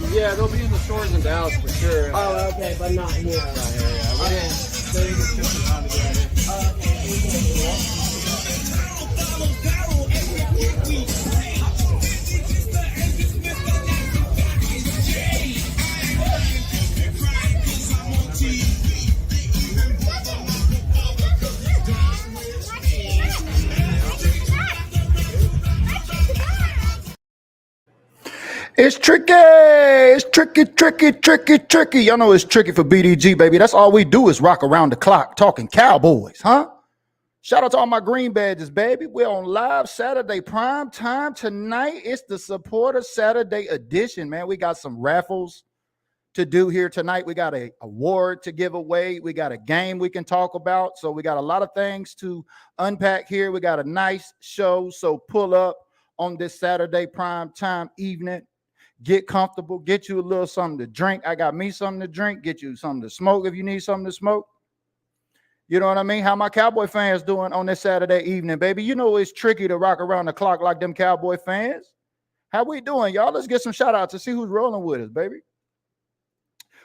Yeah, they'll be in the stores in Dallas for sure. Oh, okay, but not here. Not here, yeah. Okay. So you just ship around together. It's tricky. It's tricky. Y'all know it's tricky for BDG, baby. That's all we do is rock around the clock talking Cowboys, huh? Shout out to all my green badges, baby. We're on live Saturday prime time tonight. It's the Supporter Saturday edition, man. We got some raffles to do here tonight. We got an award to give away. We got a game we can talk about. So we got a lot of things to unpack here. We got a nice show. So pull up on this Saturday prime time evening. Get comfortable, get you a little something to drink. I got me something to drink, get you something to smoke if you need something to smoke. You know what I mean? How my Cowboy fans doing on this Saturday evening, baby? You know it's tricky to rock around the clock like them Cowboy fans. How we doing, y'all? Let's get some shout outs to see who's rolling with us, baby.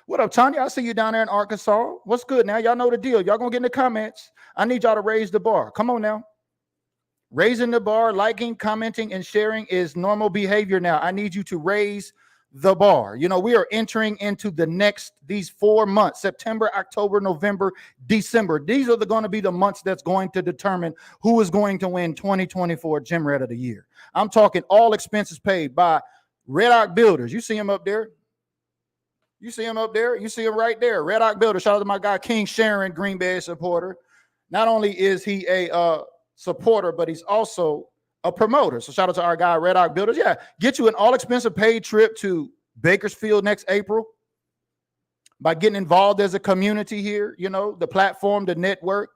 What up, Tanya? I see you down there in Arkansas. What's good now? Y'all know the deal. Y'all gonna get in the comments. I need y'all to raise the bar. Come on now. Raising the bar, liking, commenting, and sharing is normal behavior now. I need you to raise the bar. You know, we are entering into these 4 months, September, October, November, December. These are going to be the months that's going to determine who is going to win 2024 Gym Rat of the Year. I'm talking all expenses paid by Red Oak Builders. You see him up there? You see him up there? You see him right there. Red Oak Builders. Shout out to my guy, King Sharon, Green Bay supporter. Not only is he a supporter, but he's also a promoter. So shout out to our guy, Red Oak Builders. Yeah, get you an all-expensive paid trip to Bakersfield next April by getting involved as a community here. You know, the platform, the network,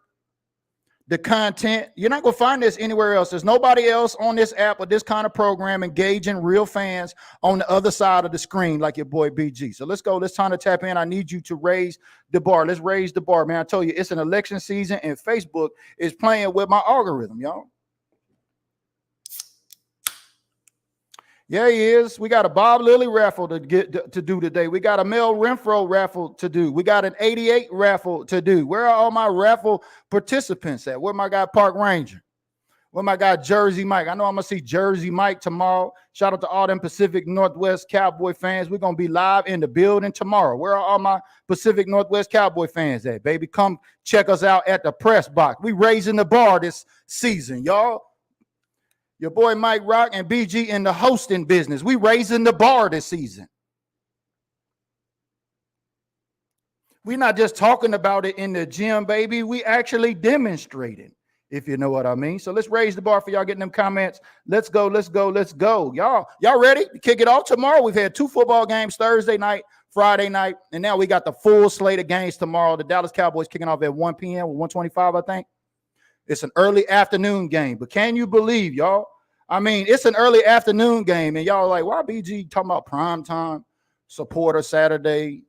the content. You're not going to find this anywhere else. There's nobody else on this app with this kind of program engaging real fans on the other side of the screen like your boy BG. So let's go. Let's time to tap in. I need you to raise the bar. Let's raise the bar, man. I told you, it's an election season and Facebook is playing with my algorithm, y'all. Yeah, he is. We got a Bob Lilly raffle to do today. We got a Mel Renfro raffle to do. We got an 88 raffle to do. Where are all my raffle participants at? Where my guy Park Ranger? Where my guy Jersey Mike? I know I'm going to see Jersey Mike tomorrow. Shout out to all them Pacific Northwest Cowboy fans. We're going to be live in the building tomorrow. Where are all my Pacific Northwest Cowboy fans at, baby? Come check us out at the press box. We raising the bar this season, y'all. Your boy Mike Rock and BG in the hosting business. We raising the bar this season. We're not just talking about it in the gym, baby. We actually demonstrating, if you know what I mean. So let's raise the bar for y'all getting them comments. Let's go. Y'all ready to kick it off tomorrow? We've had 2 football games, Thursday night, Friday night, and now we got the full slate of games tomorrow. The Dallas Cowboys kicking off at 1 p.m. with 125, I think. It's an early afternoon game, but can you believe, y'all? I mean, it's an early afternoon game, and y'all like, why BG talking about prime time, Supporter Saturday,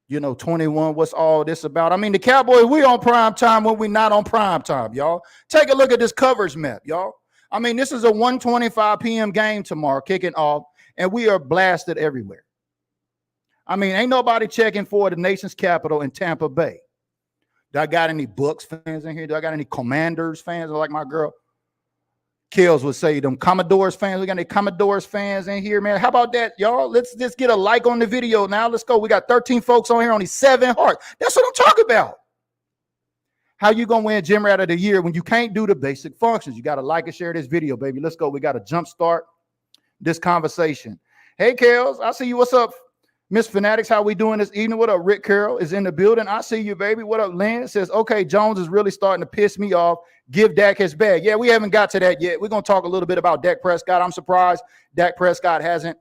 21, what's all this about? I mean, the Cowboys, we on prime time when we not on prime time, y'all. Take a look at this coverage map, y'all. I mean, this is a 1:25 p.m. game tomorrow, kicking off, and we are blasted everywhere. I mean, ain't nobody checking for the nation's capital in Tampa Bay. Do I got any Bucks fans in here? Do I got any Commanders fans? Like my girl Kills would say, them Commodores fans. We got any Commodores fans in here, man? How about that, y'all? Let's just get a like on the video now. Let's go. We got 13 folks on here, only 7 hearts. That's what I'm talking about. How you going to win Gym Rat of the Year when you can't do the basic functions? You got to like and share this video, baby. Let's go. We got to jumpstart this conversation. Hey, Kels, I see you. What's up? Miss Fanatics, how we doing this evening? What up? Rick Carroll is in the building. I see you, baby. What up? Lynn says, okay, Jones is really starting to piss me off. Give Dak his bag. Yeah, we haven't got to that yet. We're going to talk a little bit about Dak Prescott. I'm surprised Dak Prescott hasn't,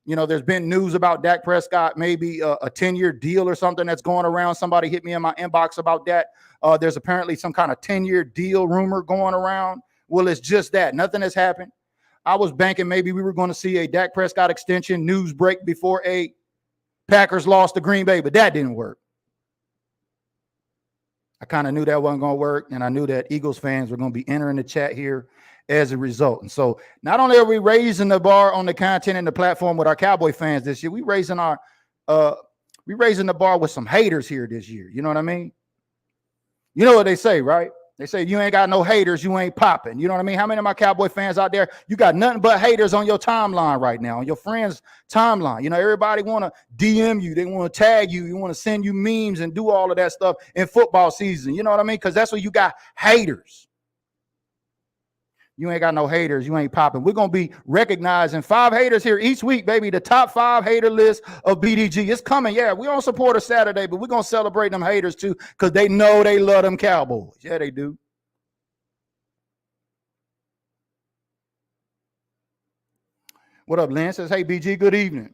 There's been news about Dak Prescott, maybe a 10-year deal or something that's going around. Somebody hit me in my inbox about that. There's apparently some kind of 10-year deal rumor going around. Well, it's just that. Nothing has happened. I was banking maybe we were going to see a Dak Prescott extension news break before a Packers lost to Green Bay, but that didn't work. I kind of knew that wasn't going to work, and I knew that Eagles fans were going to be entering the chat here as a result. And so not only are we raising the bar on the content and the platform with our Cowboy fans this year, we raising the bar with some haters here this year. You know what I mean? You know what they say, right? They say you ain't got no haters, you ain't popping. You know what I mean? How many of my Cowboy fans out there, you got nothing but haters on your timeline right now, on your friends' timeline. Everybody want to DM you. They want to tag you. You want to send you memes and do all of that stuff in football season. You know what I mean? Because that's where you got haters. You ain't got no haters. You ain't popping. We're going to be recognizing 5 haters here each week, baby. The top 5 hater list of BDG. It's coming. Yeah, we don't support a Saturday, but we're going to celebrate them haters too because they know they love them Cowboys. Yeah, they do. What up, Lynn? Says, hey, BG, good evening.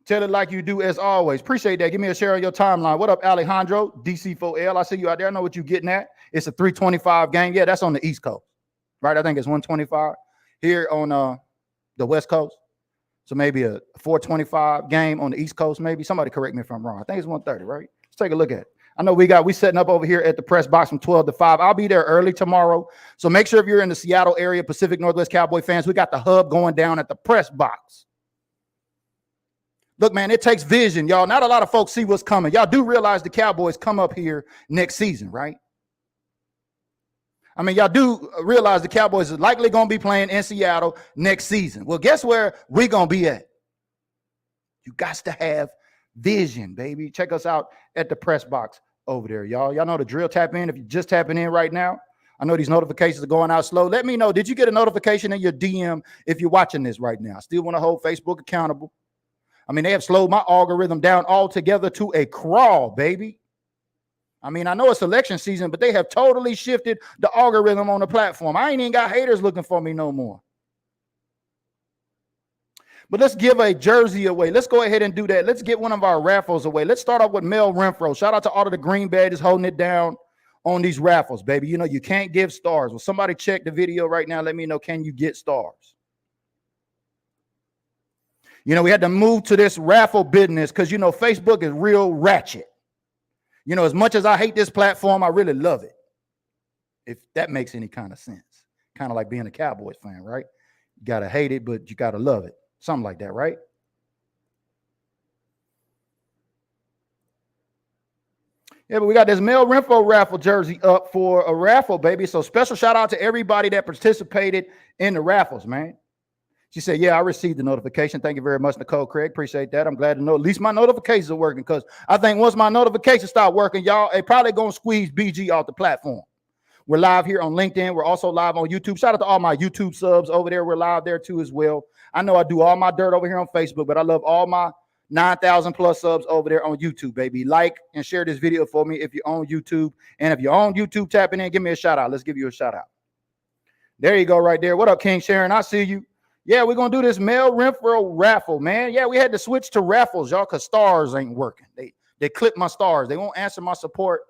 Tell it like you do as always. Appreciate that. Give me a share on your timeline. What up, Alejandro? DC4L. I see you out there. I know what you're getting at. It's a 325 game. Yeah, that's on the East Coast. Right, I think it's 125 here on the West Coast. So maybe a 425 game on the East Coast. Maybe somebody correct me if I'm wrong. I think it's 130, right? Let's take a look at it. I know we setting up over here at the press box from 12 to 5. I'll be there early tomorrow. So make sure if you're in the Seattle area, Pacific Northwest Cowboy fans, we got the hub going down at the press box. Look, man, it takes vision, y'all. Not a lot of folks see what's coming. Y'all do realize the Cowboys come up here next season, right? I mean, y'all do realize the Cowboys are likely going to be playing in Seattle next season. Well, guess where we're going to be at? You got to have vision, baby. Check us out at the press box over there, y'all. Y'all know the drill. Tap in if you're just tapping in right now. I know these notifications are going out slow. Let me know, did you get a notification in your DM if you're watching this right now? I still want to hold Facebook accountable. I mean, they have slowed my algorithm down altogether to a crawl, baby. I mean, I know it's election season, but they have totally shifted the algorithm on the platform. I ain't even got haters looking for me no more. But let's give a jersey away. Let's go ahead and do that. Let's get one of our raffles away. Let's start off with Mel Renfro. Shout out to all of the green badges holding it down on these raffles, baby. You can't give stars. Well, somebody check the video right now. Let me know, can you get stars? We had to move to this raffle business because, Facebook is real ratchet. As much as I hate this platform, I really love it. If that makes any kind of sense. Kind of like being a Cowboys fan, right? You got to hate it, but you got to love it. Something like that, right? Yeah, but we got this Mel Renfro raffle jersey up for a raffle, baby. So special shout out to everybody that participated in the raffles, man. She said, yeah, I received the notification. Thank you very much, Nicole Craig. Appreciate that. I'm glad to know at least my notifications are working because I think once my notifications start working, y'all, it probably going to squeeze BG off the platform. We're live here on LinkedIn. We're also live on YouTube. Shout out to all my YouTube subs over there. We're live there too as well. I know I do all my dirt over here on Facebook, but I love all my 9,000 plus subs over there on YouTube, baby. Like and share this video for me if you're on YouTube. And if you're on YouTube tapping in, give me a shout out. Let's give you a shout out. There you go right there. What up, King Sharon? I see you. Yeah, we're going to do this Mel Renfro raffle, man. Yeah, we had to switch to raffles, y'all, because stars ain't working. They clip my stars. They won't answer my support.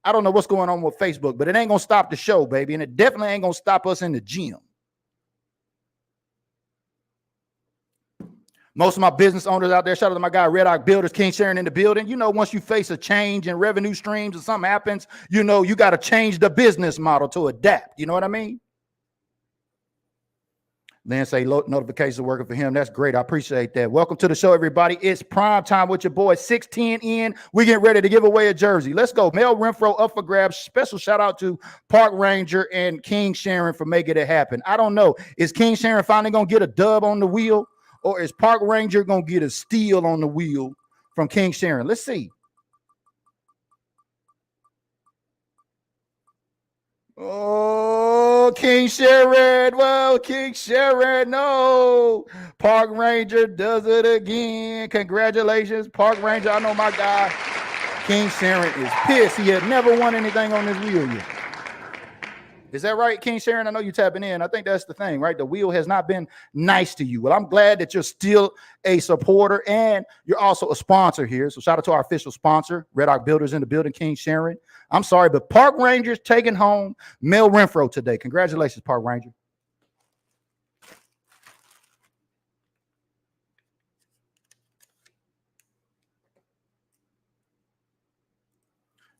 I don't know what's going on with Facebook, but it ain't going to stop the show, baby, and it definitely ain't going to stop us in the gym. Most of my business owners out there, shout out to my guy, Red Oak Builders, King Sharon in the building. Once you face a change in revenue streams or something happens, you got to change the business model to adapt. You know what I mean? Then say notifications are working for him. That's great. I appreciate that. Welcome to the show, everybody. It's prime time with your boy, 610 in. We getting ready to give away a jersey. Let's go. Mel Renfro up for grabs. Special shout out to Park Ranger and King Sharon for making it happen. I don't know. Is King Sharon finally going to get a dub on the wheel? Or is Park Ranger going to get a steal on the wheel from King Sharon? Let's see. Oh, King Sharon. Well, King Sharon, no. Park Ranger does it again. Congratulations, Park Ranger. I know my guy, King Sharon, is pissed. He had never won anything on this wheel yet. Is that right, King Sharon? I know you tapping in. I think that's the thing, right? The wheel has not been nice to you. Well, I'm glad that you're still a supporter and you're also a sponsor here. So shout out to our official sponsor, Red Arc Builders in the building, King Sharon. I'm sorry, but Park Rangers taking home Mel Renfro today. Congratulations, Park Ranger.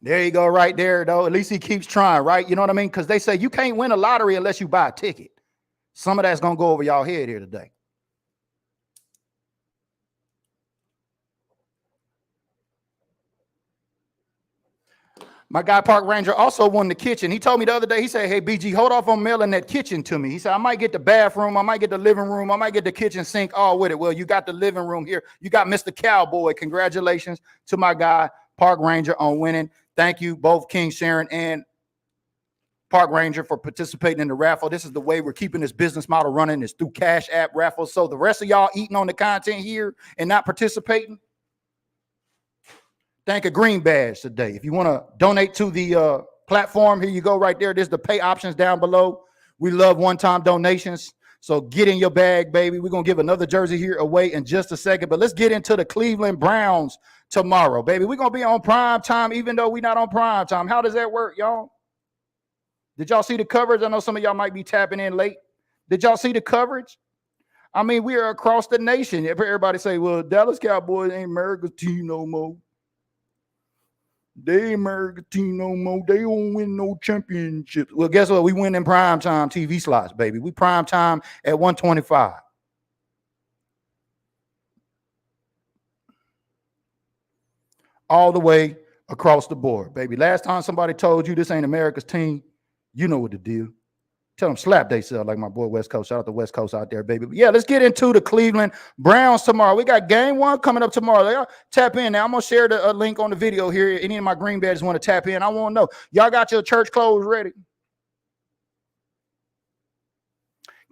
There you go, right there, though. At least he keeps trying, right? You know what I mean? Because they say you can't win a lottery unless you buy a ticket. Some of that's going to go over y'all head here today. My guy, Park Ranger, also won the kitchen. He told me the other day, he said, hey, BG, hold off on mailing that kitchen to me. He said, I might get the bathroom, I might get the living room, I might get the kitchen sink all with it. Well, you got the living room here. You got Mr. Cowboy. Congratulations to my guy, Park Ranger, on winning. Thank you, both King Sharon and Park Ranger, for participating in the raffle. This is the way we're keeping this business model running, is through Cash App raffles. So the rest of y'all eating on the content here and not participating, thank a green badge today. If you want to donate to the platform, here you go right there. There's the pay options down below. We love one-time donations. So get in your bag, baby. We're going to give another jersey here away in just a second. But let's get into the Cleveland Browns tomorrow, baby. We're going to be on prime time, even though we're not on prime time. How does that work, y'all? Did y'all see the coverage? I know some of y'all might be tapping in late. Did y'all see the coverage? I mean, we are across the nation. Everybody say, well, Dallas Cowboys ain't America's team no more. They ain't America's team no more. They don't win no championships. Well, guess what? We win in prime time TV slots, baby. We prime time at 125. All the way across the board, baby. Last time somebody told you this ain't America's team, you know what to do. Tell them slap they sell, like my boy West Coast. Shout out to West Coast out there, baby. But yeah, let's get into the Cleveland Browns tomorrow. We got game one coming up tomorrow. Y'all tap in now. I'm going to share the link on the video here. Any of my green badges want to tap in, I want to know. Y'all got your church clothes ready?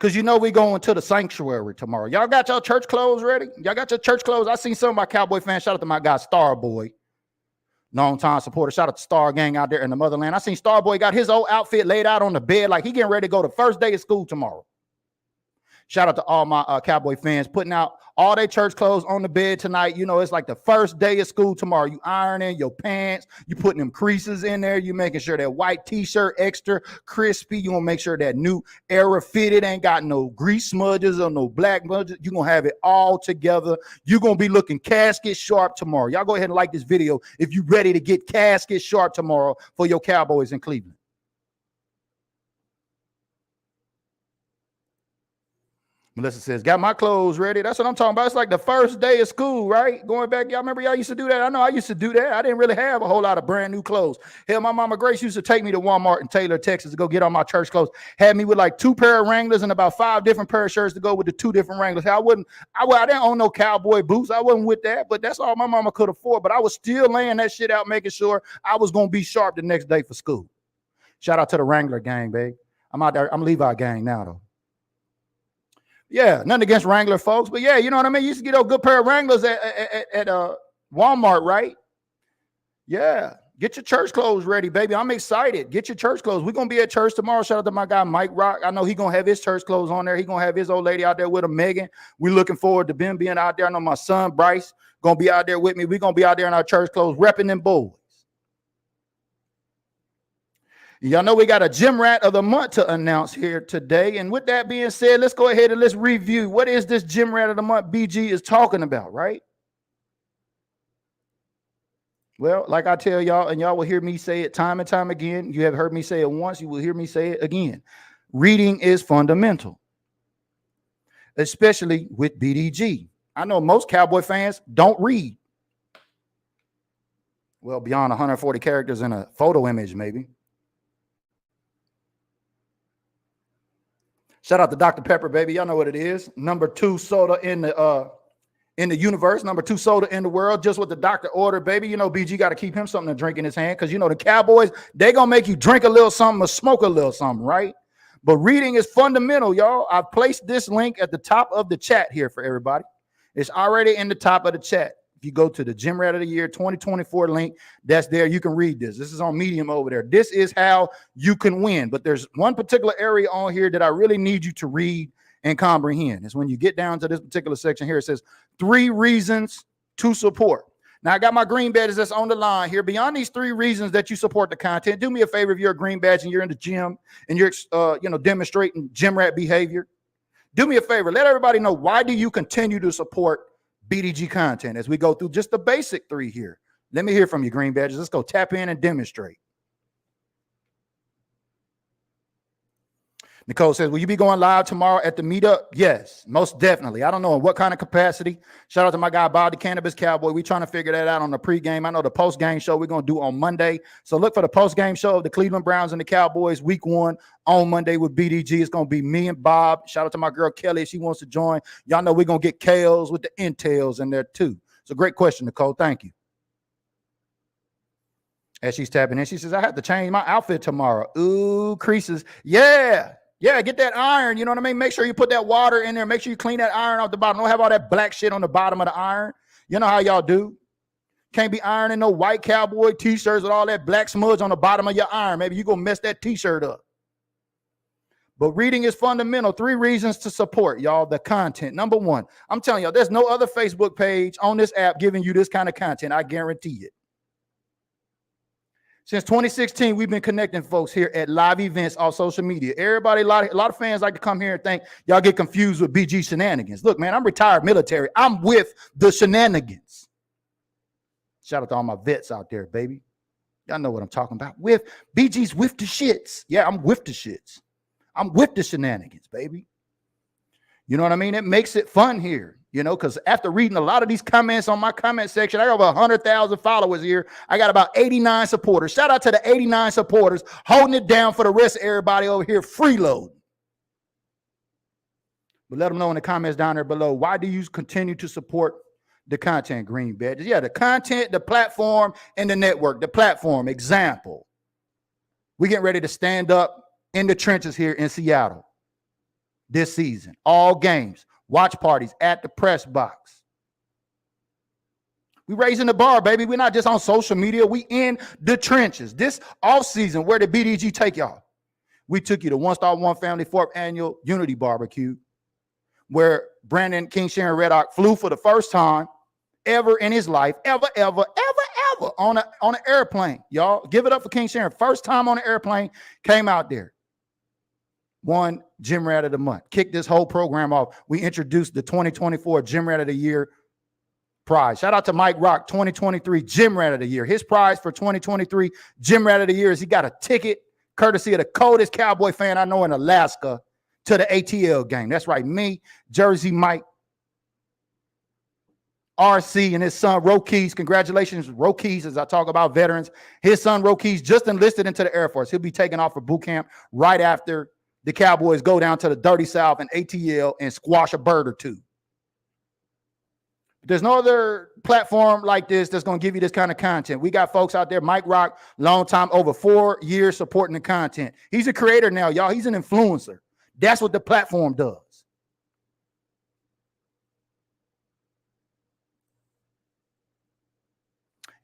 Because you know we going to the sanctuary tomorrow. Y'all got your church clothes ready? Y'all got your church clothes? I seen some of my Cowboy fans. Shout out to my guy Starboy, long-time supporter. Shout out to Star Gang out there in the motherland. I seen Starboy got his old outfit laid out on the bed like he getting ready to go the first day of school tomorrow. Shout out to all my Cowboy fans putting out all their church clothes on the bed tonight. You know, it's like the first day of school tomorrow. You ironing your pants. You putting them creases in there. You making sure that white t-shirt extra crispy. You want to make sure that new era fitted ain't got no grease smudges or no black smudges. You're going to have it all together. You're going to be looking casket sharp tomorrow. Y'all go ahead and like this video if you're ready to get casket sharp tomorrow for your Cowboys in Cleveland. Melissa says, got my clothes ready. That's what I'm talking about. It's like the first day of school, right? Going back, y'all remember y'all used to do that? I know I used to do that. I didn't really have a whole lot of brand new clothes. Hell, my mama Grace used to take me to Walmart in Taylor, Texas to go get all my church clothes. Had me with like 2 pair of Wranglers and about 5 different pair of shirts to go with the 2 different Wranglers. Hell, I didn't own no cowboy boots. I wasn't with that, but that's all my mama could afford. But I was still laying that shit out, making sure I was going to be sharp the next day for school. Shout out to the Wrangler gang, babe. I'm out there. I'm Levi gang now, though. Yeah, nothing against Wrangler folks, but yeah, you know what I mean? You used to get a good pair of Wranglers at Walmart, right? Yeah, get your church clothes ready, baby. I'm excited. Get your church clothes. We're going to be at church tomorrow. Shout out to my guy, Mike Rock. I know he's going to have his church clothes on there. He's going to have his old lady out there with him, Megan. We're looking forward to Ben being out there. I know my son, Bryce, going to be out there with me. We're going to be out there in our church clothes, repping them boys. Y'all know we got a gym rat of the month to announce here today. And with that being said, let's go ahead and let's review. What is this gym rat of the month BG is talking about, right? Well, like I tell y'all, and y'all will hear me say it time and time again. You have heard me say it once. You will hear me say it again. Reading is fundamental, especially with BDG. I know most Cowboy fans don't read. Well, beyond 140 characters in a photo image, maybe. Shout out to Dr. Pepper, baby. Y'all know what it is. Number 2 soda in the universe. Number 2 soda in the world. Just what the doctor ordered, baby. You know, BG got to keep him something to drink in his hand because, you know, the Cowboys, they going to make you drink a little something or smoke a little something, right? But reading is fundamental, y'all. I've placed this link at the top of the chat here for everybody. It's already in the top of the chat. If you go to the Gym Rat of the Year 2024 link, that's there. You can read this. This is on Medium over there. This is how you can win. But there's one particular area on here that I really need you to read and comprehend. It's when you get down to this particular section here. It says 3 reasons to support. Now, I got my green badges that's on the line here. Beyond these 3 reasons that you support the content, do me a favor if you're a green badge and you're in the gym and you're demonstrating gym rat behavior. Do me a favor. Let everybody know, why do you continue to support BDG content as we go through just the basic 3 here. Let me hear from you, green badges. Let's go tap in and demonstrate. Nicole says, will you be going live tomorrow at the meetup? Yes, most definitely. I don't know in what kind of capacity. Shout out to my guy, Bob the Cannabis Cowboy. We're trying to figure that out on the pregame. I know the post-game show we're going to do on Monday. So look for the post-game show of the Cleveland Browns and the Cowboys week 1 on Monday with BDG. It's going to be me and Bob. Shout out to my girl, Kelly, if she wants to join. Y'all know we're going to get Kales with the Intels in there too. So great question, Nicole. Thank you. As she's tapping in, she says, I have to change my outfit tomorrow. Ooh, creases. Yeah, get that iron. You know what I mean? Make sure you put that water in there. Make sure you clean that iron off the bottom. Don't have all that black shit on the bottom of the iron. You know how y'all do. Can't be ironing no white cowboy t-shirts with all that black smudge on the bottom of your iron. Maybe you're going to mess that t-shirt up. But reading is fundamental. 3 reasons to support, y'all, the content. Number 1, I'm telling y'all, there's no other Facebook page on this app giving you this kind of content. I guarantee it. Since 2016, we've been connecting folks here at live events on social media. Everybody, a lot of fans like to come here and think y'all get confused with BG shenanigans. Look, man, I'm retired military. I'm with the shenanigans. Shout out to all my vets out there, baby. Y'all know what I'm talking about. With BG's with the shits. Yeah, I'm with the shits. I'm with the shenanigans, baby. You know what I mean? It makes it fun here. You know, because after reading a lot of these comments on my comment section, I got over 100,000 followers here. I got about 89 supporters. Shout out to the 89 supporters holding it down for the rest of everybody over here freeloading. But let them know in the comments down there below, why do you continue to support the content, green badges? Yeah, the content, the platform, and the network. The platform, example. We getting ready to stand up in the trenches here in Seattle this season. All games. Watch parties at the press box. We raising the bar, baby. We're not just on social media. We in the trenches. This off season, where did BDG take y'all? We took you to One Star One Family 4th Annual Unity Barbecue, where Brandon King Sharon Reddock flew for the first time ever in his life, ever on an airplane. Y'all, give it up for King Sharon. First time on an airplane, came out there. Won Gym Rat of the Month. Kicked this whole program off. We introduced the 2024 Gym Rat of the Year prize. Shout out to Mike Rock, 2023 Gym Rat of the Year. His prize for 2023 Gym Rat of the Year is he got a ticket, courtesy of the coldest Cowboy fan I know in Alaska, to the ATL game. That's right, me, Jersey Mike, RC, and his son, Rokeys. Congratulations, Rokeys, as I talk about veterans. His son, Rokeys, just enlisted into the Air Force. He'll be taking off for boot camp right after the Cowboys go down to the Dirty South and ATL and squash a bird or two. There's no other platform like this that's going to give you this kind of content. We got folks out there, Mike Rock, long time, over 4 years supporting the content. He's a creator now, y'all. He's an influencer. That's what the platform does.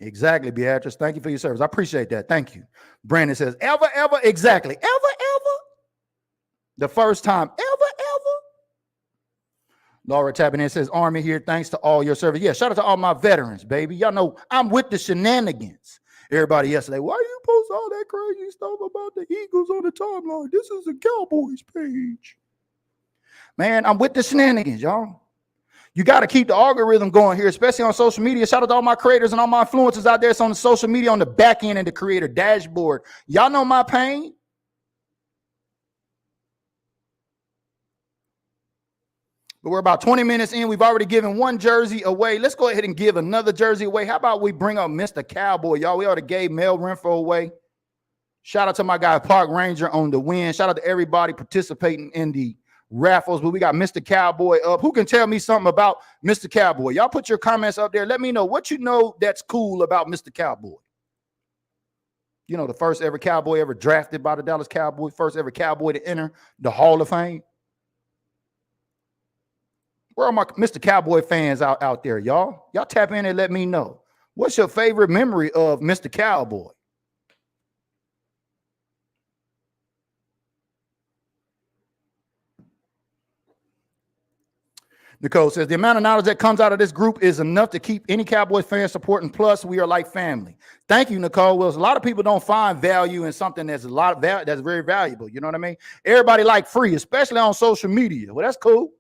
Exactly, Beatrice. Thank you for your service. I appreciate that. Thank you. Brandon says, ever, exactly. Ever. The first time ever. Laura tapping in says, Army here. Thanks to all your service. Yeah, shout out to all my veterans, baby. Y'all know I'm with the shenanigans. Everybody yesterday, why do you post all that crazy stuff about the Eagles on the timeline? This is a Cowboys page. Man, I'm with the shenanigans, y'all. You got to keep the algorithm going here, especially on social media. Shout out to all my creators and all my influencers out there. It's on the social media, on the back end and the creator dashboard. Y'all know my pain. But we're about 20 minutes in. We've already given 1 jersey away. Let's go ahead and give another jersey away. How about we bring up Mr. Cowboy, y'all? We already gave Mel Renfro away. Shout out to my guy, Park Ranger, on the win. Shout out to everybody participating in the raffles. But we got Mr. Cowboy up. Who can tell me something about Mr. Cowboy? Y'all put your comments up there. Let me know what you know that's cool about Mr. Cowboy. You know, the first ever Cowboy ever drafted by the Dallas Cowboys. First ever Cowboy to enter the Hall of Fame. Where are my Mr. Cowboy fans out there, y'all? Y'all tap in and let me know. What's your favorite memory of Mr. Cowboy? Nicole says, the amount of knowledge that comes out of this group is enough to keep any Cowboys fan supporting. Plus, we are like family. Thank you, Nicole. Well, a lot of people don't find value in something that's that's very valuable. You know what I mean? Everybody like free, especially on social media. Well, that's cool.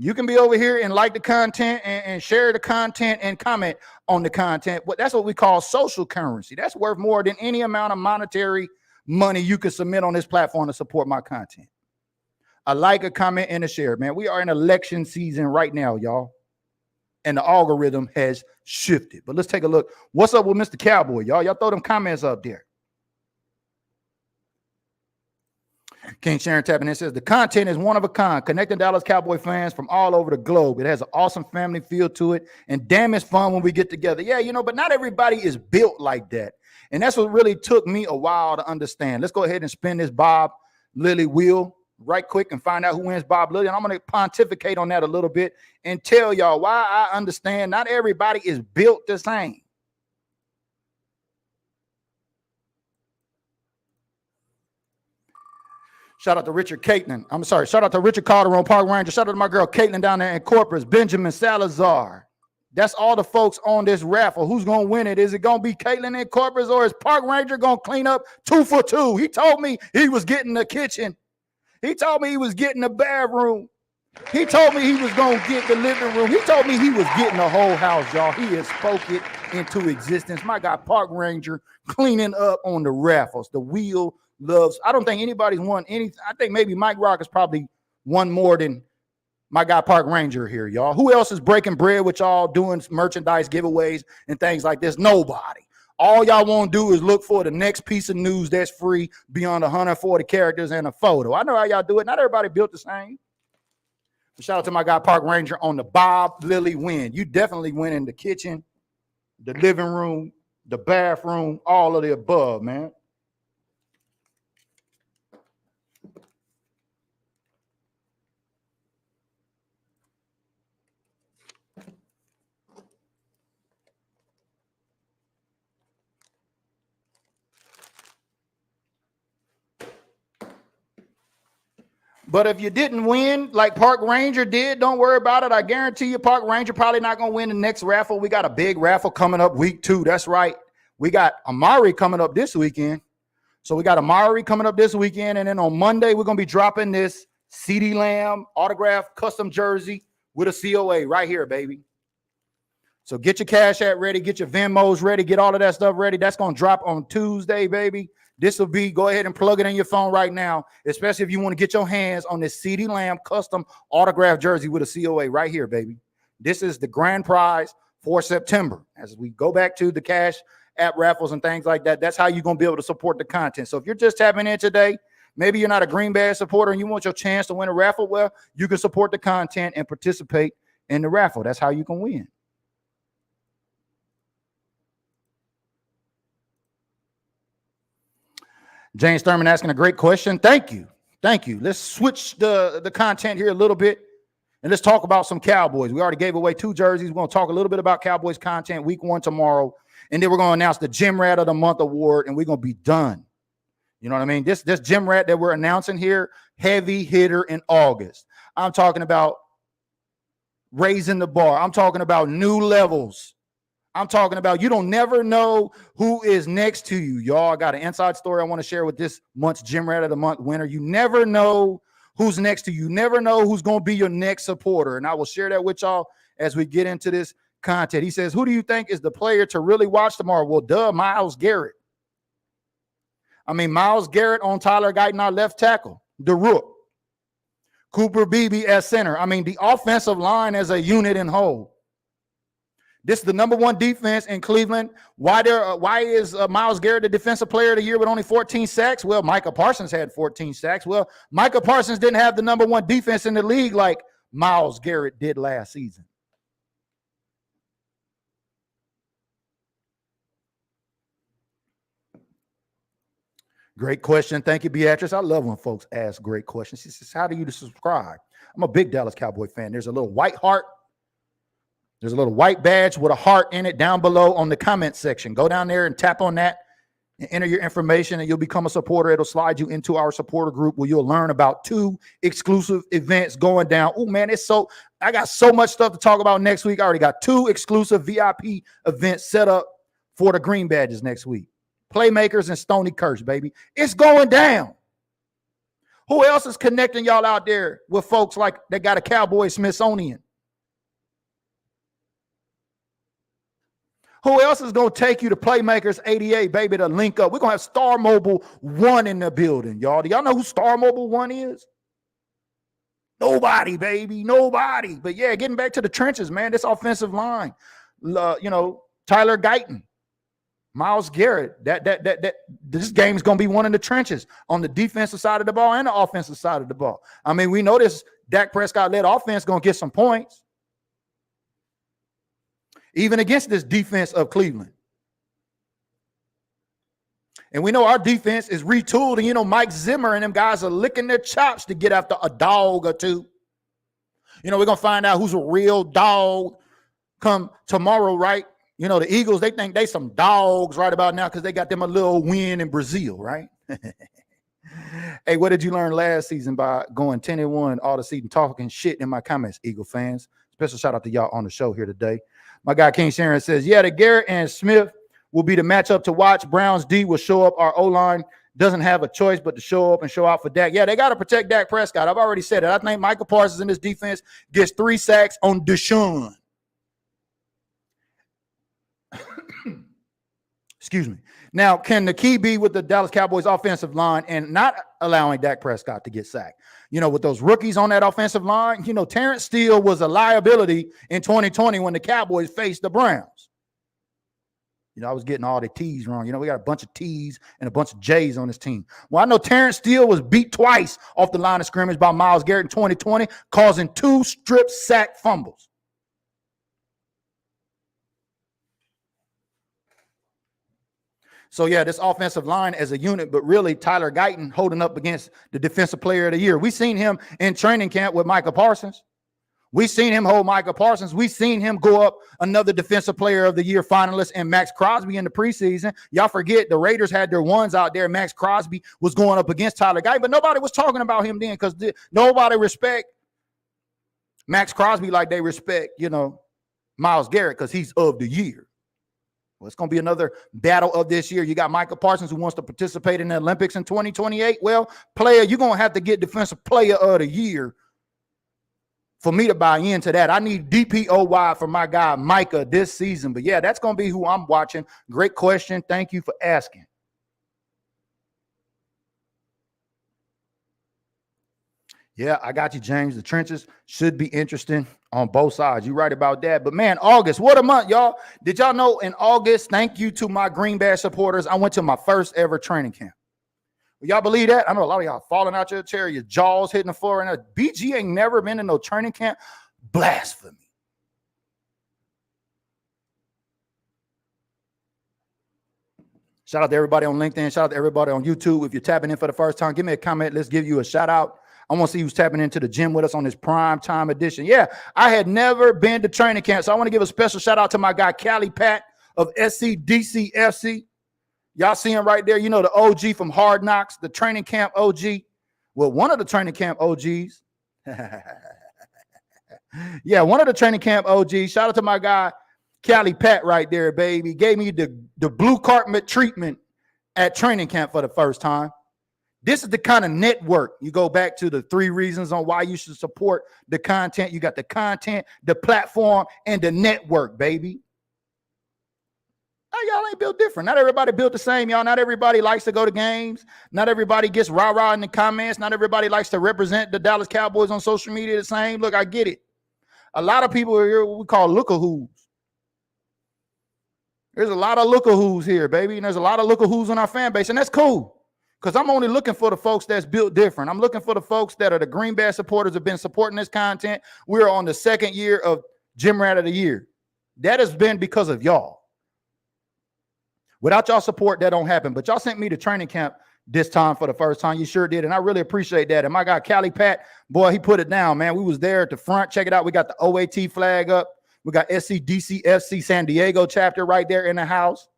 You can be over here and like the content and share the content and comment on the content. But that's what we call social currency. That's worth more than any amount of monetary money you can submit on this platform to support my content. A like, a comment, and a share, man. We are in election season right now, y'all. And the algorithm has shifted. But let's take a look. What's up with Mr. Cowboy, y'all? Y'all throw them comments up there. King Sharon tapping in says, the content is one of a kind, connecting Dallas Cowboy fans from all over the globe. It has an awesome family feel to it. And damn, it's fun when we get together. Yeah, you know, but not everybody is built like that. And that's what really took me a while to understand. Let's go ahead and spin this Bob Lilly wheel right quick and find out who wins Bob Lilly. And I'm going to pontificate on that a little bit and tell y'all why I understand not everybody is built the same. Shout out to Richard Caitlin. I'm sorry. Shout out to Richard Calderon, Park Ranger. Shout out to my girl Caitlin down there in Corpus, Benjamin Salazar. That's all the folks on this raffle. Who's going to win it? Is it going to be Caitlin in Corpus, or is Park Ranger going to clean up 2 for 2? He told me he was getting the kitchen. He told me he was getting the bathroom. He told me he was going to get the living room. He told me he was getting the whole house, y'all. He has spoke it into existence. My guy, Park Ranger, cleaning up on the raffles. The wheel loves. I don't think anybody's won anything. I think maybe Mike Rock has probably won more than my guy, Park Ranger here, y'all. Who else is breaking bread with y'all, doing merchandise giveaways and things like this? Nobody. All y'all want to do is look for the next piece of news that's free beyond 140 characters and a photo. I know how y'all do it. Not everybody built the same. Shout out to my guy, Park Ranger, on the Bob Lilly win. You definitely win in the kitchen, the living room, the bathroom, all of the above, man. But if you didn't win like Park Ranger did, don't worry about it. I guarantee you Park Ranger probably not going to win the next raffle. We got a big raffle coming up week 2. That's right. We got Amari coming up this weekend. So we got Amari coming up this weekend. And then on Monday, we're going to be dropping this CeeDee Lamb autographed custom jersey with a COA right here, baby. So get your Cash App ready. Get your Venmos ready. Get all of that stuff ready. That's going to drop on Tuesday, baby. This will be, go ahead and plug it in your phone right now, especially if you want to get your hands on this CeeDee Lamb custom autographed jersey with a COA right here, baby. This is the grand prize for September. As we go back to the Cash App raffles and things like that, that's how you're going to be able to support the content. So if you're just tapping in today, maybe you're not a Green Bag supporter and you want your chance to win a raffle, well, you can support the content and participate in the raffle. That's how you can win. James Thurman asking a great question. Thank you. Thank you. Let's switch the content here a little bit and let's talk about some Cowboys. We already gave away 2 jerseys. We're going to talk a little bit about Cowboys content week 1 tomorrow. And then we're going to announce the Gym Rat of the Month award and we're going to be done. You know what I mean? This Gym Rat that we're announcing here, heavy hitter in August. I'm talking about raising the bar. I'm talking about new levels. I'm talking about you don't never know who is next to you, y'all. I got an inside story I want to share with this month's Gym Rat of the Month winner. You never know who's next to you. You never know who's going to be your next supporter. And I will share that with y'all as we get into this content. He says, who do you think is the player to really watch tomorrow? Well, Myles Garrett. I mean, Myles Garrett on Tyler Guyton, our left tackle, the Rook. Cooper Beebe as center. I mean, the offensive line as a unit in whole. This is the number 1 defense in Cleveland. Why is Myles Garrett the defensive player of the year with only 14 sacks? Well, Micah Parsons had 14 sacks. Well, Micah Parsons didn't have the number 1 defense in the league like Myles Garrett did last season. Great question. Thank you, Beatrice. I love when folks ask great questions. She says, how do you subscribe? I'm a big Dallas Cowboy fan. There's a little white heart. There's a little white badge with a heart in it down below on the comment section. Go down there and tap on that and enter your information, and you'll become a supporter. It'll slide you into our supporter group where you'll learn about 2 exclusive events going down. Oh, man, I got so much stuff to talk about next week. I already got 2 exclusive VIP events set up for the Green Badges next week. Playmakers and Stony Kirsch, baby. It's going down. Who else is connecting y'all out there with folks like that got a Cowboy Smithsonian? Who else is going to take you to Playmakers 88, baby, to link up? We're going to have Star Mobile 1 in the building, y'all. Do y'all know who Star Mobile 1 is? Nobody, baby, nobody. But, yeah, getting back to the trenches, man, this offensive line, Tyler Guyton, Myles Garrett, this game is going to be one in the trenches on the defensive side of the ball and the offensive side of the ball. I mean, we know this Dak Prescott-led offense going to get some points, even against this defense of Cleveland. And we know our defense is retooled, and, Mike Zimmer and them guys are licking their chops to get after a dog or two. We're going to find out who's a real dog come tomorrow, right? The Eagles, they think they some dogs right about now because they got them a little win in Brazil, right? Hey, what did you learn last season by going 10-1 all the season, talking shit in my comments, Eagle fans? Special shout out to y'all on the show here today. My guy King Sharon says, yeah, the Garrett and Smith will be the matchup to watch. Browns D will show up. Our O-line doesn't have a choice but to show up and show out for Dak. Yeah, they got to protect Dak Prescott. I've already said it. I think Michael Parsons in this defense gets 3 sacks on Deshaun. Excuse me. Now, can the key be with the Dallas Cowboys offensive line and not allowing Dak Prescott to get sacked? With those rookies on that offensive line, Terrence Steele was a liability in 2020 when the Cowboys faced the Browns. I was getting all the T's wrong. We got a bunch of T's and a bunch of J's on this team. Well, I know Terrence Steele was beat twice off the line of scrimmage by Myles Garrett in 2020, causing 2 strip sack fumbles. So, yeah, this offensive line as a unit, but really Tyler Guyton holding up against the Defensive Player of the Year. We seen him in training camp with Micah Parsons. We seen him hold Micah Parsons. We seen him go up another Defensive Player of the Year finalist and Max Crosby in the preseason. Y'all forget the Raiders had their ones out there. Max Crosby was going up against Tyler Guyton, but nobody was talking about him then because nobody respect Max Crosby like they respect, Myles Garrett because he's of the year. Well, it's going to be another battle of this year. You got Micah Parsons who wants to participate in the Olympics in 2028. Well, player, you're going to have to get Defensive Player of the Year for me to buy into that. I need DPOY for my guy Micah this season. But, yeah, that's going to be who I'm watching. Great question. Thank you for asking. Yeah, I got you, James. The trenches should be interesting on both sides. You're right about that. But, man, August, what a month, y'all. Did y'all know in August, thank you to my Green Badge supporters, I went to my first ever training camp. Y'all believe that? I know a lot of y'all falling out your chair, your jaws hitting the floor. And BG ain't never been in no training camp. Blasphemy. Shout out to everybody on LinkedIn. Shout out to everybody on YouTube. If you're tapping in for the first time, give me a comment. Let's give you a shout out. I want to see who's tapping into the gym with us on this prime time edition. Yeah, I had never been to training camp, so I want to give a special shout out to my guy, Callie Pat of SCDCFC. Y'all see him right there. The OG from Hard Knocks, the training camp OG. Well, one of the training camp OGs. Yeah, one of the training camp OGs. Shout out to my guy, Callie Pat right there, baby. Gave me the blue carpet treatment at training camp for the first time. This is the kind of network. You go back to the 3 reasons on why you should support the content. You got the content, the platform, and the network, baby. Y'all ain't built different. Not everybody built the same, y'all. Not everybody likes to go to games. Not everybody gets rah-rah in the comments. Not everybody likes to represent the Dallas Cowboys on social media the same. Look, I get it. A lot of people are here what we call look-a-whoos. There's a lot of look-a-whoos here, baby. And there's a lot of look-a-whoos on our fan base, and that's cool. Because I'm only looking for the folks that's built different. I'm looking for the folks that are the Green Badge supporters have been supporting this content. We're on the 2nd year of Gym Rat of the Year. That has been because of y'all. Without y'all support, that don't happen. But y'all sent me to training camp this time for the first time. You sure did. And I really appreciate that. And my guy, Cali Pat, boy, he put it down, man. We was there at the front. Check it out. We got the OAT flag up. We got SCDCFC San Diego chapter right there in the house.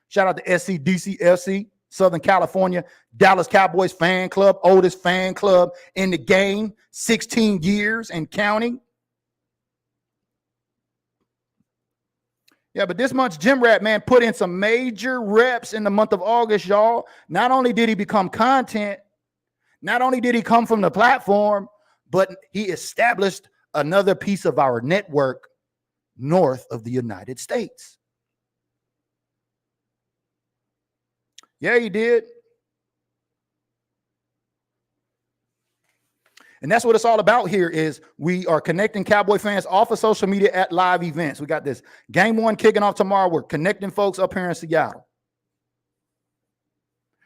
Shout out to SCDCFC, Southern California, Dallas Cowboys fan club, oldest fan club in the game, 16 years and counting. Yeah, but this month's Gym Rat, man, put in some major reps in the month of August, y'all. Not only did he become content, not only did he come from the platform, but he established another piece of our network north of the United States. Yeah, he did. And that's what it's all about here is we are connecting Cowboy fans off of social media at live events. We got this game one kicking off tomorrow. We're connecting folks up here in Seattle.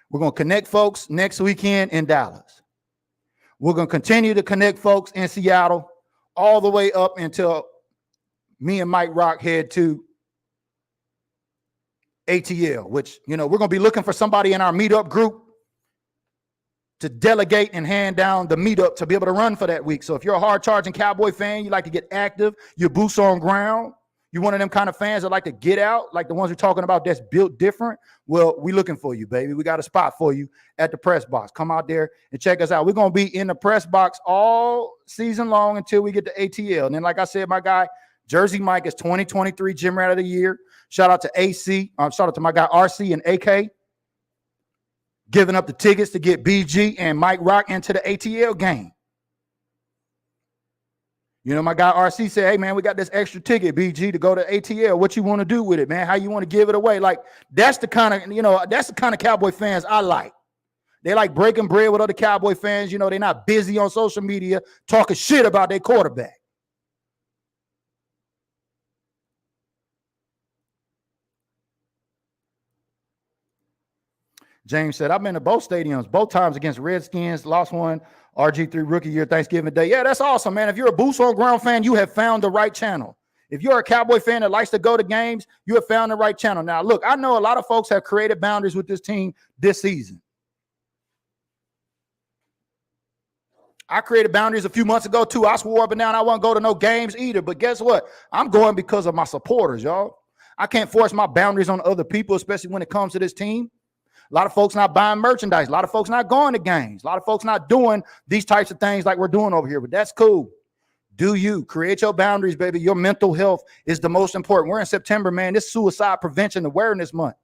We're going to connect folks next weekend in Dallas. We're going to continue to connect folks in Seattle all the way up until me and Mike Rock head to ATL, which, we're going to be looking for somebody in our meetup group to delegate and hand down the meetup to be able to run for that week. So if you're a hard-charging Cowboy fan, you like to get active, you're boots on ground, you're one of them kind of fans that like to get out, like the ones we're talking about that's built different, well, we're looking for you, baby. We got a spot for you at the press box. Come out there and check us out. We're going to be in the press box all season long until we get to ATL. And then, like I said, my guy, Jersey Mike is 2023 Gym Rat of the Year. Shout out to AC. Shout out to my guy, RC and AK. Giving up the tickets to get BG and Mike Rock into the ATL game. My guy RC said, hey, man, we got this extra ticket, BG, to go to ATL. What you want to do with it, man? How you want to give it away? Like, that's the kind of, that's the kind of Cowboy fans I like. They like breaking bread with other Cowboy fans. They're not busy on social media talking shit about their quarterback. James said, I've been to both stadiums, both times against Redskins, lost one, RG3 rookie year, Thanksgiving Day. Yeah, that's awesome, man. If you're a boots on ground fan, you have found the right channel. If you're a Cowboy fan that likes to go to games, you have found the right channel. Now, look, I know a lot of folks have created boundaries with this team this season. I created boundaries a few months ago, too. I swore up and down I won't go to no games either. But guess what? I'm going because of my supporters, y'all. I can't force my boundaries on other people, especially when it comes to this team. A lot of folks not buying merchandise. A lot of folks not going to games. A lot of folks not doing these types of things like we're doing over here. But that's cool. Do you create your boundaries, baby? Your mental health is the most important. We're in September, man. This Suicide Prevention Awareness Month.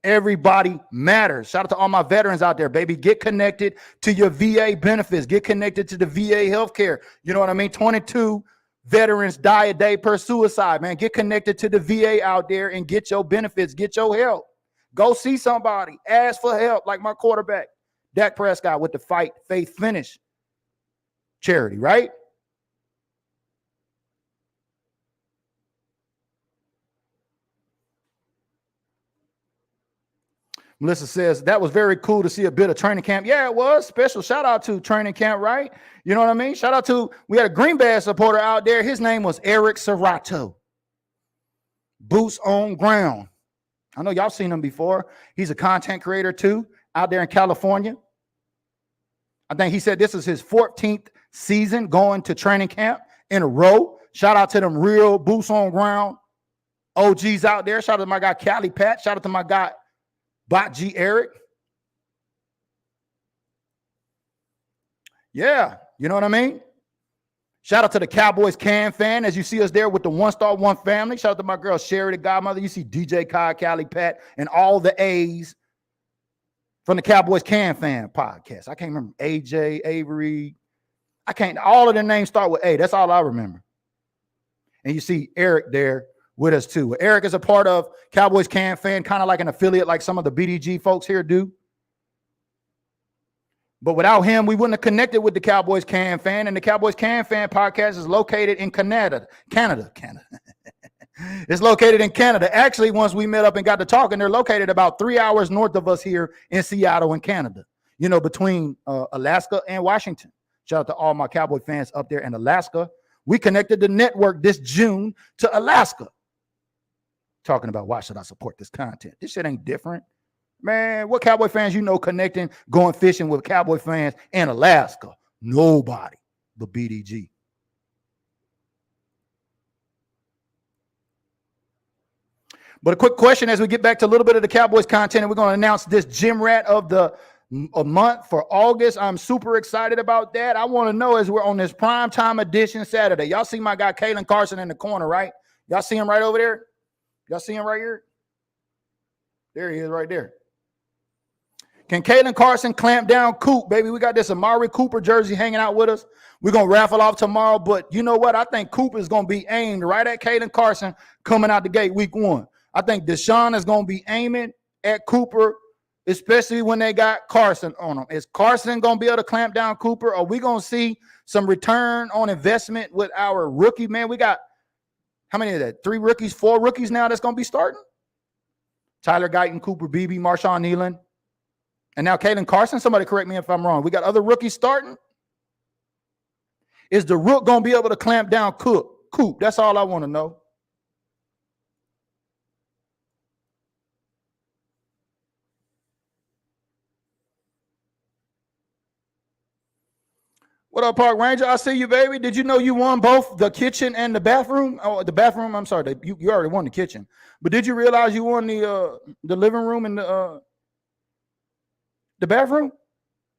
Everybody matters. Shout out to all my veterans out there, baby. Get connected to your VA benefits. Get connected to the VA healthcare. You know what I mean? 22 veterans die a day per suicide, man. Get connected to the VA out there and get your benefits. Get your help. Go see somebody. Ask for help, like my quarterback, Dak Prescott, with the Fight, Faith, Finish charity, right? Melissa says, that was very cool to see a bit of training camp. Yeah, it was. Special shout out to training camp, right? You know what I mean? Shout out to, we had a Green Bay supporter out there. His name was Eric Serrato. Boots on ground. I know y'all seen him before. He's a content creator too, out there in California. I think he said this is his 14th season going to training camp in a row. Shout out to them real boots on ground OGs out there. Shout out to my guy, Cali Pat. Shout out to my guy, Bot G Eric. Yeah, you know what I mean? Shout out to the Cowboys Can fan, as you see us there with the One Star One family. Shout out to my girl Sherry, the godmother. You see DJ Kai, Cali Pat, and all the A's from the Cowboys Can fan podcast. I can't remember AJ, Avery. All of their names start with A. That's all I remember. And you see Eric there with us too. Eric is a part of Cowboys Can fan, kind of like an affiliate like some of the BDG folks here do. But without him, we wouldn't have connected with the Cowboys Can fan. And the Cowboys Can fan podcast is located in Canada. It's located in Canada. Actually, once we met up and got to talking, they're located about 3 hours north of us here in Seattle and Canada, between Alaska and Washington. Shout out to all my Cowboy fans up there in Alaska. We connected the network this June to Alaska. Talking about why should I support this content? This shit ain't different. Man, what Cowboy fans you know connecting, going fishing with Cowboy fans in Alaska? Nobody but BDG. But a quick question as we get back to a little bit of the Cowboys content, and we're going to announce this gym rat of the month for August. I'm super excited about that. I want to know as we're on this primetime edition Saturday. Y'all see my guy Kalen Carson in the corner, right? Y'all see him right over there? Y'all see him right here? There he is right there. Can Kalen Carson clamp down Coop, baby? We got this Amari Cooper jersey hanging out with us. We're going to raffle off tomorrow, but you know what? I think Coop is going to be aimed right at Kalen Carson coming out the gate week 1. I think Deshaun is going to be aiming at Cooper, especially when they got Carson on him. Is Carson going to be able to clamp down Cooper? Are we going to see some return on investment with our rookie? Man, we got how many of that? 3 rookies, 4 rookies now that's going to be starting? Tyler Guyton, Cooper Beebe, Marshawn Nealon, and now Kalen Carson. Somebody correct me if I'm wrong. We got other rookies starting. Is the rook going to be able to clamp down Coop? That's all I want to know. What up, Park Ranger? I see you, baby. Did you know you won both the kitchen and the bathroom? Oh, the bathroom. I'm sorry. You already won the kitchen. But did you realize you won the living room and the bathroom?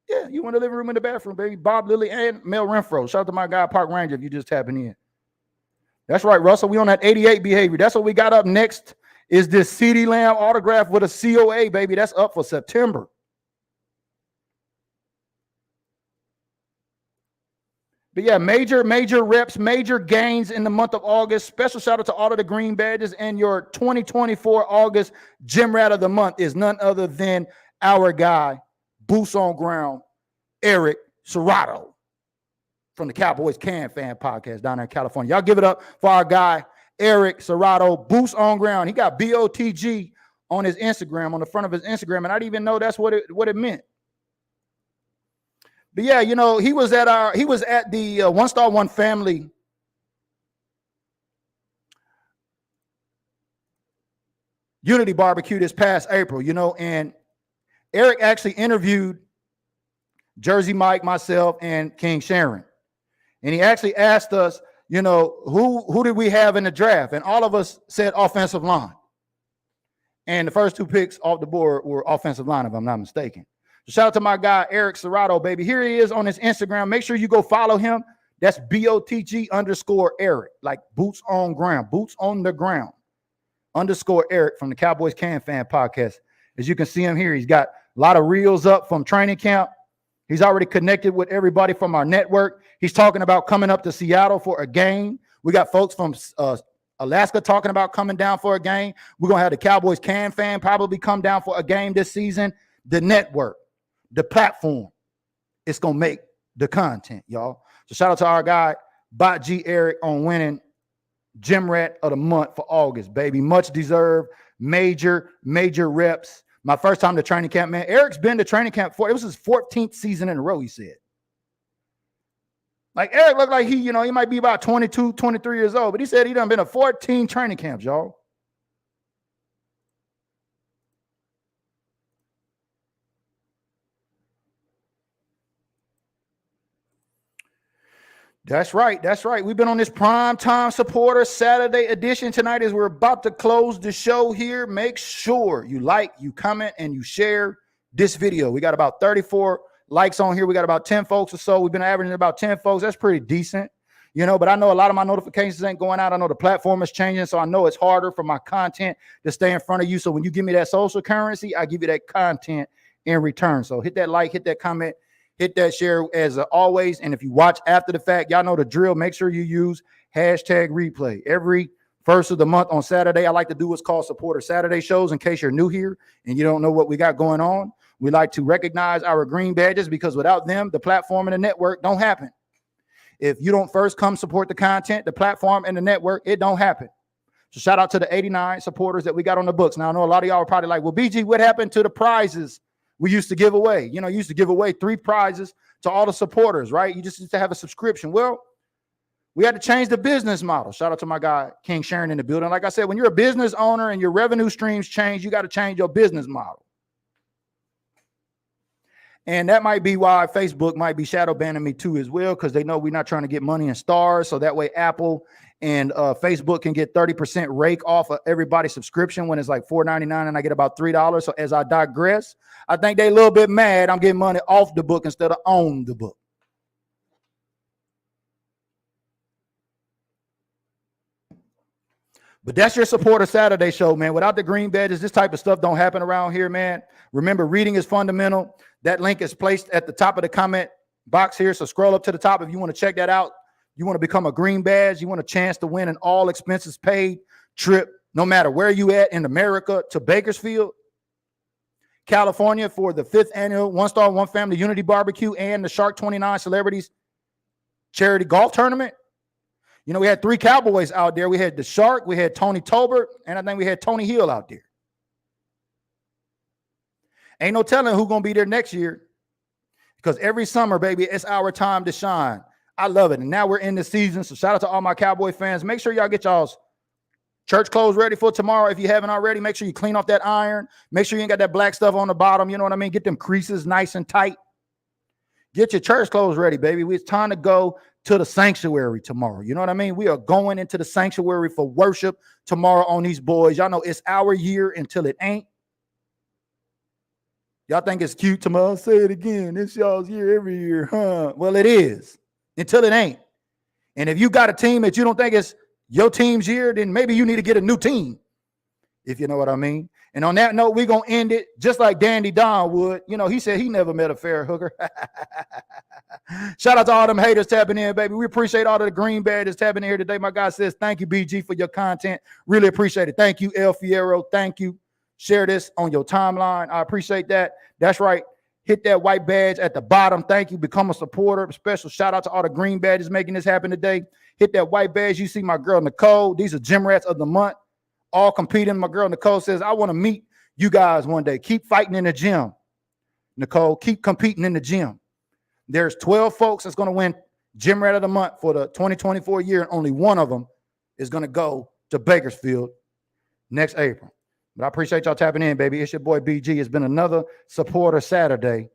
Yeah, you won the living room and the bathroom, baby. Bob Lilly and Mel Renfro. Shout out to my guy, Park Ranger, if you just tapping in. That's right, Russell. We on that 88 behavior. That's what we got up next is this CeeDee Lamb autograph with a COA, baby. That's up for September. But yeah, major reps, major gains in the month of August. Special shout out to all of the green badges. And your 2024 August Gym Rat of the Month is none other than our guy, Boots on Ground, Eric Serrato from the Cowboys Can Fan Podcast down there in California. Y'all give it up for our guy, Eric Serrato, Boots on Ground. He got BOTG on his Instagram, on the front of his Instagram, and I didn't even know that's what it meant. But yeah, you know, he was at the One Star One Family Unity Barbecue this past April, you know, and Eric actually interviewed Jersey Mike, myself, and King Sharon. And he actually asked us, you know, who did we have in the draft? And all of us said offensive line. And the first 2 picks off the board were offensive line, if I'm not mistaken. So shout out to my guy, Eric Serrato, baby. Here he is on his Instagram. Make sure you go follow him. That's BOTG_Eric, like boots on ground, boots on the ground, _Eric from the Cowboys Can Fan Podcast. As you can see him here, he's got a lot of reels up from training camp. He's already connected with everybody from our network. He's talking about coming up to Seattle for a game. We got folks from Alaska talking about coming down for a game. We're going to have the Cowboys Can Fan probably come down for a game this season. The network, the platform, it's going to make the content, y'all. So shout out to our guy, Bot G Eric, on winning Gym Rat of the Month for August, baby. Much deserved. Major reps. My first time to training camp, man. Eric's been to training camp for, it was his 14th season in a row, he said. Like, Eric looked like he might be about 22, 23 years old, but he said he done been to 14 training camps, y'all. That's right. We've been on this Primetime Supporter Saturday edition tonight as we're about to close the show here. Make sure you like, you comment, and you share this video. We got about 34 likes on here. We got about 10 folks or so. We've been averaging about 10 folks. That's pretty decent, but I know a lot of my notifications ain't going out. I know the platform is changing, so I know it's harder for my content to stay in front of you. So when you give me that social currency, I give you that content in return. So hit that like, hit that comment, hit that share as always. And if you watch after the fact, y'all know the drill. Make sure you use hashtag replay. Every first of the month on Saturday, I like to do what's called Supporter Saturday shows in case you're new here and you don't know what we got going on. We like to recognize our green badges because without them, the platform and the network don't happen. If you don't first come support the content, the platform and the network, it don't happen. So shout out to the 89 supporters that we got on the books. Now, I know a lot of y'all are probably like, well, BG, what happened to the prizes we used to give away? You used to give away 3 prizes to all the supporters, right? You just used to have a subscription. Well, we had to change the business model. Shout out to my guy, King Sharon, in the building. Like I said, when you're a business owner and your revenue streams change, you got to change your business model. And that might be why Facebook might be shadow banning me too as well, because they know we're not trying to get money in stars. So that way Apple and Facebook can get 30% rake off of everybody's subscription when it's like $4.99 and I get about $3. So as I digress, I think they a little bit mad I'm getting money off the book instead of on the book. But that's your Supporter Saturday show, man. Without the green badges, this type of stuff don't happen around here, man. Remember, reading is fundamental. That link is placed at the top of the comment box here. So scroll up to the top if you want to check that out. You want to become a green badge. You want a chance to win an all expenses paid trip, no matter where you at in America, to Bakersfield, California for the 5th annual One Star One Family Unity Barbecue and the Shark 29 Celebrities Charity Golf Tournament. You know, we had 3 Cowboys out there. We had the Shark, we had Tony Tolbert, and I think we had Tony Hill out there. Ain't no telling who's going to be there next year, because every summer, baby, it's our time to shine. I love it. And now we're in the season, so shout out to all my Cowboy fans. Make sure y'all get y'all's church clothes ready for tomorrow. If you haven't already, make sure you clean off that iron. Make sure you ain't got that black stuff on the bottom. You know what I mean? Get them creases nice and tight. Get your church clothes ready, baby. It's time to go to the sanctuary tomorrow. You know what I mean? We are going into the sanctuary for worship tomorrow on these boys. Y'all know it's our year until it ain't. Y'all think it's cute tomorrow? I'll say it again. It's y'all's year every year, huh? Well, it is until it ain't. And if you got a team that you don't think is your team's year, then maybe you need to get a new team, if you know what I mean. And on that note, we're going to end it just like Dandy Don would. You know, he said he never met a fair hooker. Shout out to all them haters tapping in, baby. We appreciate all of the green badges tapping in here today. My guy says, thank you, BG, for your content. Really appreciate it. Thank you, El Fierro. Thank you. Share this on your timeline. I appreciate that. That's right. Hit that white badge at the bottom. Thank you. Become a supporter. Special shout out to all the green badges making this happen today. Hit that white badge. You see my girl, Nicole. These are Gym Rats of the Month. All competing. My girl, Nicole, says, I want to meet you guys one day. Keep fighting in the gym. Nicole, keep competing in the gym. There's 12 folks that's going to win Gym Rat of the Month for the 2024 year, and only one of them is going to go to Bakersfield next April. But I appreciate y'all tapping in, baby. It's your boy BG. It's been another Supporter Saturday,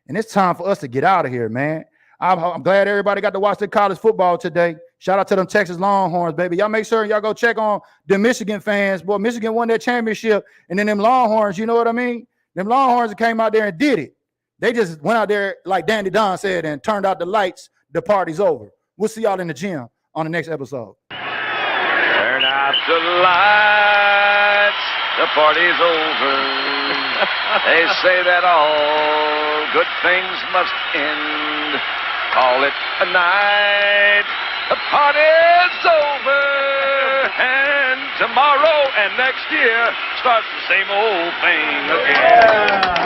and it's time for us to get out of here, man. I'm glad everybody got to watch the college football today. Shout out to them Texas Longhorns, baby. Y'all make sure y'all go check on the Michigan fans. Boy, Michigan won that championship, and then them Longhorns, you know what I mean? Them Longhorns came out there and did it. They just went out there, like Dandy Don said, and turned out the lights. The party's over. We'll see y'all in the gym on the next episode. Turn out the lights. The party's over. They say that all good things must end. Call it a night. The party's over. And tomorrow and next year starts the same old thing again.